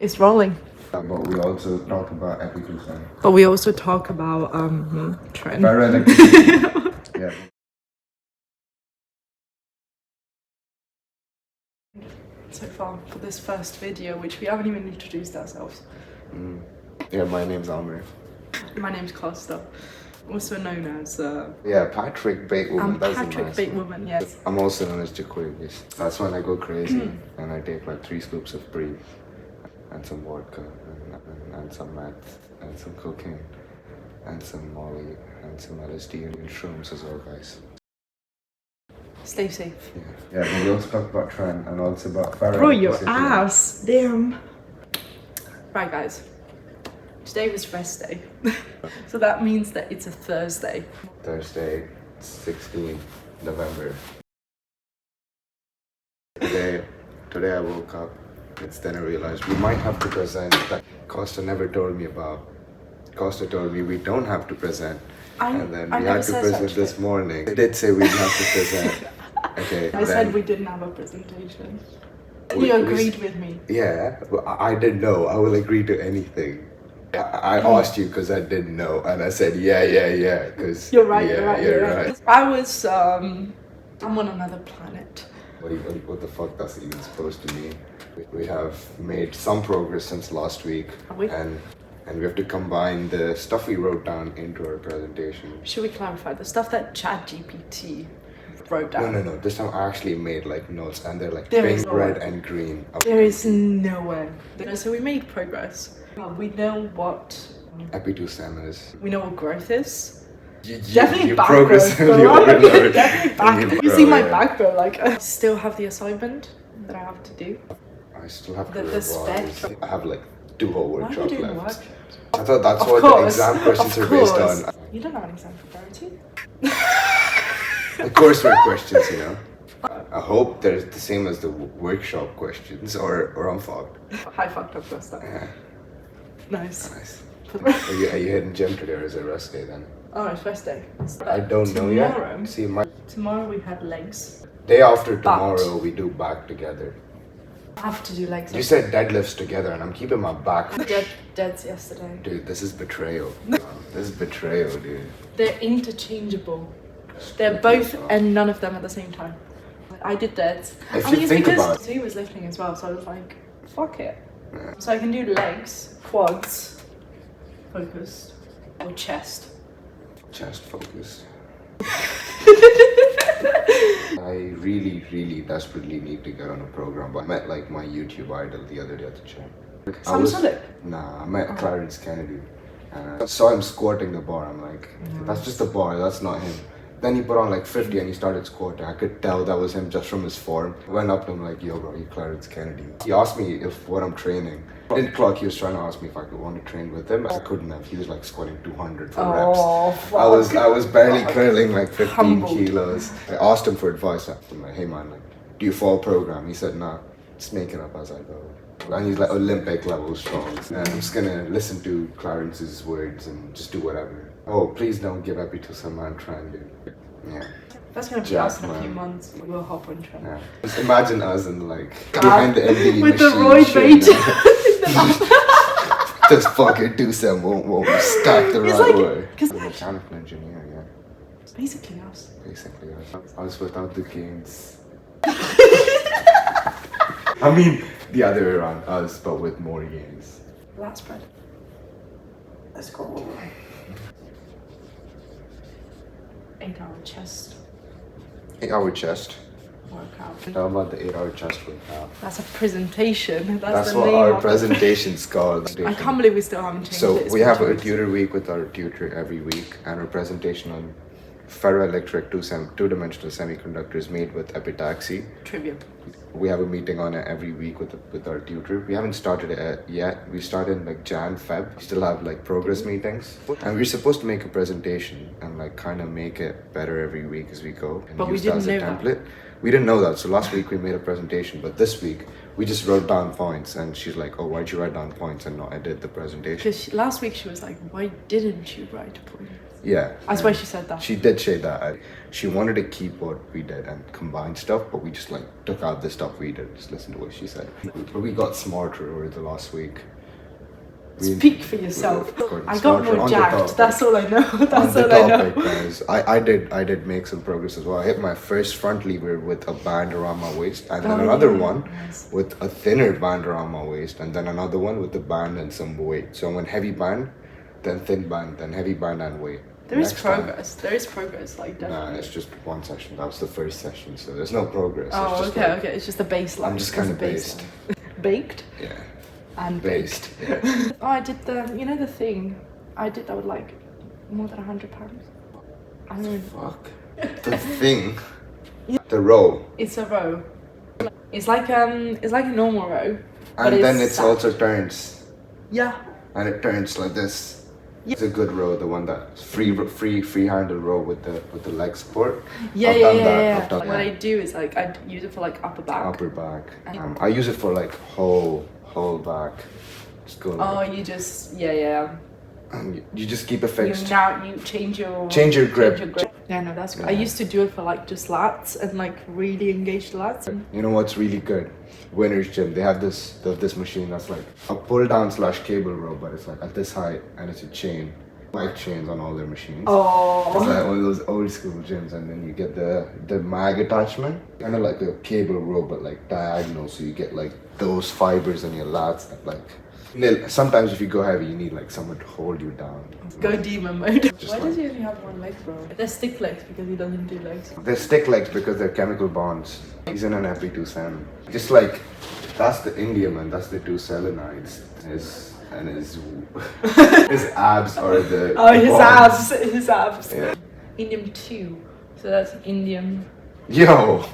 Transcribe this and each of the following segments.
It's rolling. But we also talk about Epitaxial. But we also talk about trend. Yeah. So far for this first video, which we haven't even introduced ourselves. Yeah, my name's Amir. My name's Costa, also known as Yeah, Patrick Batewoman. I'm That's Patrick a nice Batewoman, yes. I'm also known as Jaquavius. That's when I go crazy and I take like 3 scoops of brie and some vodka and some meth and some cocaine and some molly and some LSD and shrooms as well, guys. Stay safe. Yeah, but we also talk about trend and also about Farrah. Bro, your ass. Damn. Right, guys. Today was rest day. So that means that it's a Thursday. Thursday, 16 November. Today I woke up. It's then I realized we might have to present that Costa never told me about. Costa told me we don't have to present. And then we had to present this morning. They did say we'd have to present. Okay. I said we didn't have a presentation. You agreed with me. Yeah, but I didn't know. I will agree to anything. I asked you because I didn't know, and I said yeah, because You're right. I was I'm on another planet. What the fuck that's even supposed to mean? We have made some progress since last week, and we have to combine the stuff we wrote down into our presentation. Should we clarify the stuff that ChatGPT wrote down? No. This time I actually made like notes, and they're like pink, red, and green. There is no way. So we made progress. We know what Epitaxial is. We know what growth is. Definitely back progressively growth. Definitely back. You see my back, bro. Like, I still have the assignment that I have to do. I still have to the spec. I have like 2 whole Why are workshops you doing left. workshops? I thought that's what the exam questions are based on. You don't have an exam for clarity. The coursework questions, you know. I hope they're the same as the workshop questions, or I'm fucked. High fucked up stuff. Yeah. Nice. Are you hitting gym today, or is it rest day then? Oh, it's rest day. I don't know yet. Tomorrow we had legs. Day after tomorrow we do back together. I have to do legs. You said deadlifts together, and I'm keeping my back. Deads yesterday. Dude, this is betrayal. This is betrayal, dude. They're interchangeable. They're both and none of them at the same time. I did deads. If you think about it. He was lifting as well, so I was like, fuck it. Yeah. So I can do legs, quads, focused, or chest. Chest focused. I really desperately need to get on a program, but I met like my YouTube idol the other day at the gym. Nah, I met Clarence Kennedy. And I saw him squatting the bar. I'm like, that's just a bar, that's not him. Then he put on like 50 and he started squatting. I could tell that was him just from his form. I went up to him like, yo bro, you Clarence Kennedy. He asked me what I'm training. In clock, he was trying to ask me if I could want to train with him. I couldn't have. He was like squatting 200 for reps. Fuck. I was barely curling like 15 kilos. I asked him for advice. I'm like, hey man, like, do you follow program? He said, nah, just make it up as I go. And he's like Olympic level strong. And I'm just gonna listen to Clarence's words and just do whatever. Oh, please don't give Epitaxial man trend, dude. Yeah. That's gonna be us in a few months. We'll hop on trend. Yeah. Just imagine us in like behind the MD with machine. The Royd Rage. Just fucking do some won't stack the right way. I'm a mechanical engineer, yeah. Basically us. Basically us. Us without the gains. I mean, the other way around, us but with more gains. Lat spread. Let's go. 8-hour chest. 8-hour chest. Workout. How about the 8-hour chest workout? That's a presentation. That's what our presentation's called. I can't believe we still haven't changed it. So we have a tutor week with our tutor every week, and our presentation on ferroelectric two-dimensional semiconductors made with Epitaxial. Trivia. We have a meeting on it every week with our tutor. We haven't started it yet. We started in like Feb. We still have like progress meetings. And we're supposed to make a presentation and like kind of make it better every week as we go. And but use we didn't that as a template. We didn't know that. So last week we made a presentation, but this week we just wrote down points. And she's like, oh, why'd you write down points and not edit the presentation? Because last week she was like, why didn't you write points? Yeah. I swear she said that. She did say that. She wanted to keep what we did and combine stuff, but we just like took out the stuff we did. Just listen to what she said. But we got smarter over the last week. Speak for yourself. I got more jacked. That's all I know. That's all I know. Guys, I did make some progress as well. I hit my first front lever with a band around my waist, and then another one with a thinner band around my waist, and then another one with the band and some weight. So I went heavy band, then thin band, then heavy band and weight. There is progress. There is progress, like definitely. Nah, it's just one session. That was the first session, so there's no progress. Oh, it's just okay. It's just a baseline. I'm just kind of based. Baked? Yeah. And based. Yeah. Oh, I did the thing. I did that with like more than £100. I mean, fuck. The thing. The row. It's a row. It's like a normal row. And then it also turns. Yeah. And it turns like this. It's a good row, the one that's free handle row with the leg support. Yeah. What I do is like I use it for like upper back. Upper back. I use it for like whole back. Just go. Oh, you just And you just keep it fixed. You change your grip. Yeah, no, that's good. Yeah. I used to do it for like just lats and like really engage the lats. You know what's really good? Winner's Gym, they have this machine that's like a pull down / cable row, but it's like at this height and it's a chain. Like chains on all their machines. Oh. It's like one of those old school gyms, and then you get the mag attachment, kind of like a cable row but like diagonal, so you get like those fibers in your lats that like. Sometimes if you go heavy, you need like someone to hold you down. Go demon mode. Why does he only have one leg, bro? They're stick legs because he doesn't do legs. They're stick legs because they're chemical bonds. He's in an Epitaxial. Just like, that's the India man, that's the two selenites. His abs are the bonds. His abs. Yeah. Indium 2. So that's Indium. Yo!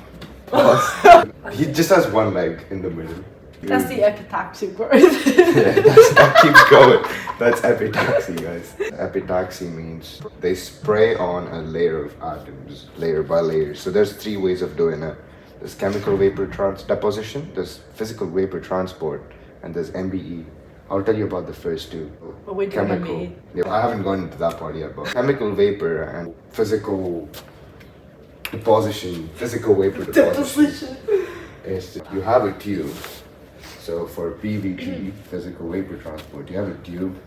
He just has one leg in the middle. That's the epitaxial, bro. That keeps going. That's epitaxy, guys. Epitaxy means they spray on a layer of atoms, layer by layer. So there's 3 ways of doing it. There's chemical vapor deposition, there's physical vapor transport, and there's MBE. I'll tell you about the first 2. But we're doing MBE. Yeah, I haven't gone into that part yet, but chemical vapor and physical deposition, physical vapor deposition. Is you have a tube. So for PVT, physical vapor transport, you have a tube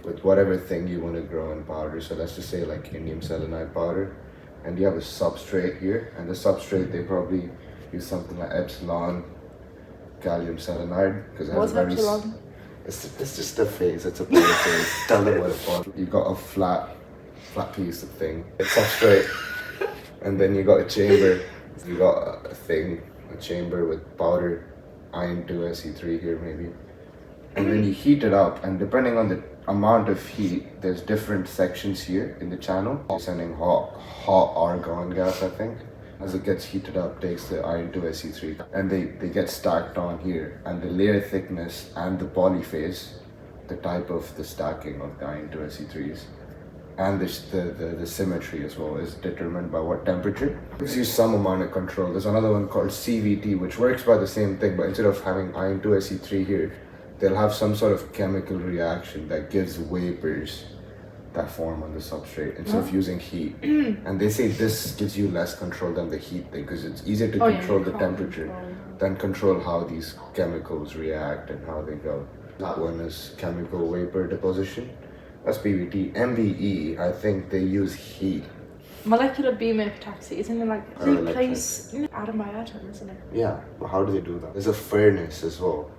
with whatever thing you want to grow in powder. So let's just say like indium selenide powder. And you have a substrate here. And the substrate, they probably use something like epsilon gallium selenide. Because it has a very... Epsilon? It's just a phase, it's a polar phase. Tell them what it was. You got a flat piece of thing. It's substrate. And then you got a chamber. You got a chamber with powder. Iron 2 Se3 here maybe, and then you heat it up, and depending on the amount of heat, there's different sections here in the channel. You're sending hot argon gas, I think, as it gets heated up, takes the Iron 2 Se3, and they get stacked on here, and the layer thickness and the polyphase, the type of the stacking of the Iron 2 Se3s, and the symmetry as well is determined by what temperature. It gives you some amount of control. There's another one called CVT, which works by the same thing, but instead of having Iron 2 Se3 here, they'll have some sort of chemical reaction that gives vapors that form on the substrate instead of using heat. And they say this gives you less control than the heat thing, because it's easier to control the temperature than control how these chemicals react and how they go. That one is chemical vapor deposition. That's PVT. MBE, I think they use heat. Molecular beam epitaxy, isn't it like they place atom by atom, isn't it? Yeah, but how do they do that? There's a furnace as well.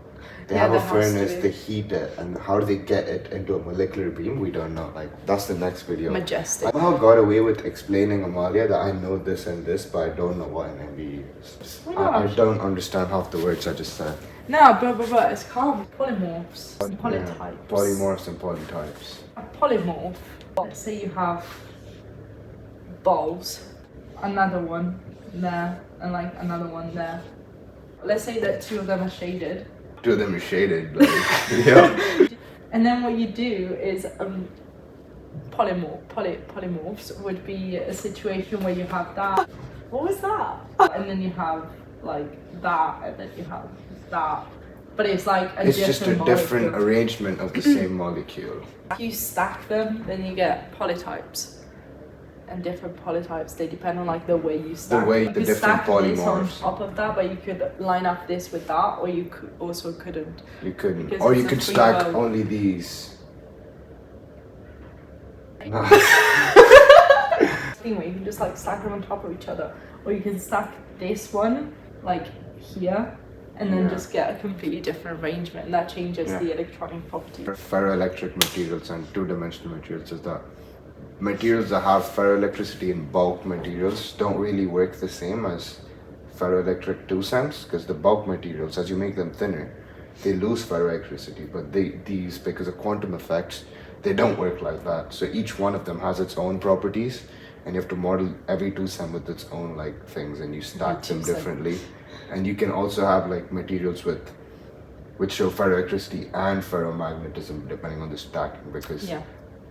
They have a furnace, they heat it, and how do they get it into a molecular beam? We don't know. Like, that's the next video. Majestic. I somehow got away with explaining, Amalia, that I know this and this, but I don't know what an MBE is. I don't understand half the words I just said. No, but it's calm. Polymorphs and polytypes. Yeah, polymorphs and polytypes. A polymorph, let's say you have balls, another one there, and like another one there. Let's say that 2 of them are shaded. 2 of them are shaded, like, yeah. And then what you do is polymorphs would be a situation where you have that. What was that? And then you have like that, and then you have that, but it's like it's just a different arrangement of the same molecule. If you stack them, then you get polytypes. And different polytypes, they depend on like the way you stack. The way you the could different stack polymorphs. this on top of that, but you could line up this with that, or you could also couldn't. You couldn't. Because Or you it's a could free stack roll. only these. Anyway, you can just like stack them on top of each other, or you can stack this one like here, and then just get a completely different arrangement, and that changes the electronic properties. Ferroelectric materials and two-dimensional materials is that materials that have ferroelectricity in bulk materials don't really work the same as ferroelectric 2-cents, because the bulk materials, as you make them thinner, they lose ferroelectricity, but these, because of quantum effects, they don't work like that. So each one of them has its own properties, and you have to model every 2-cent with its own like things, and you stack them differently. And you can also have like materials which show ferroelectricity and ferromagnetism depending on the stacking, because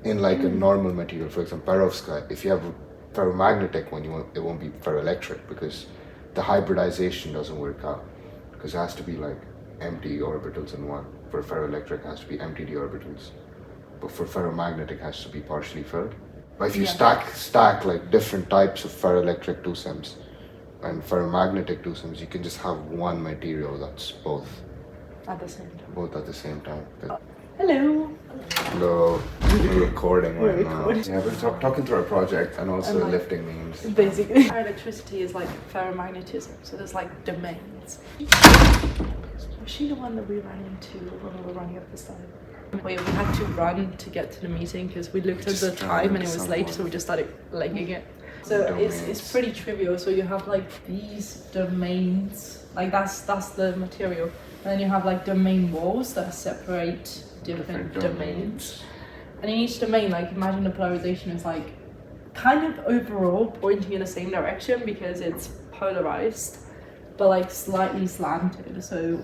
in like a normal material, for example, perovskite, if you have a ferromagnetic one, it won't be ferroelectric because the hybridization doesn't work out, because it has to be like empty orbitals in one. For ferroelectric, it has to be empty d orbitals, but for ferromagnetic, it has to be partially filled. But if you stack like different types of ferroelectric 2-cents and ferromagnetic 2-cents, you can just have one material that's both At the same time. Both at the same time. Hello. Hello. We're recording right now. Yeah, we're talking through our project and also like, lifting memes. Basically, electricity is like ferromagnetism, so there's like domains. Was she the one that we ran into when we were running up the stairs? Wait, we had to run to get to the meeting because we looked at the time and it was late, so we just started legging it. So it's pretty trivial. So you have like these domains, like that's the material, and then you have like domain walls that separate different domains. And in each domain, like imagine the polarization is like kind of overall pointing in the same direction because it's polarized, but like slightly slanted. So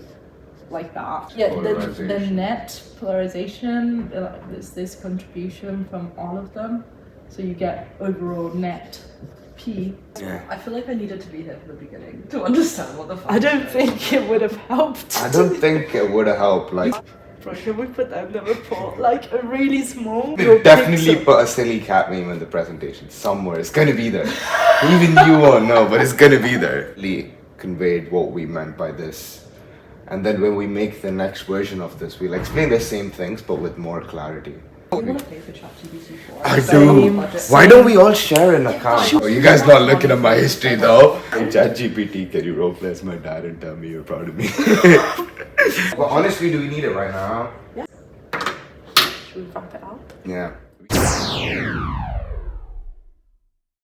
like that. Yeah, the net polarization, there's this contribution from all of them. So you get overall net P. Yeah. I feel like I needed to be here from the beginning to understand what the fuck. I don't think it would have helped. I don't think it would have helped. Like, Bro, can we put that in the report? Like a really small. they definitely put a silly cat meme in the presentation somewhere. It's gonna be there. Even you won't know, but it's gonna be there. Lee conveyed what we meant by this. And then when we make the next version of this, we'll explain the same things but with more clarity. You want to pay for ChatGPT 4? I do. Why don't we all share an account? Oh, you guys not looking at my history though? Hey, ChatGPT, can you roleplay as my dad and tell me you're proud of me? Well, honestly, do we need it right now? Should we wrap it up? Yeah.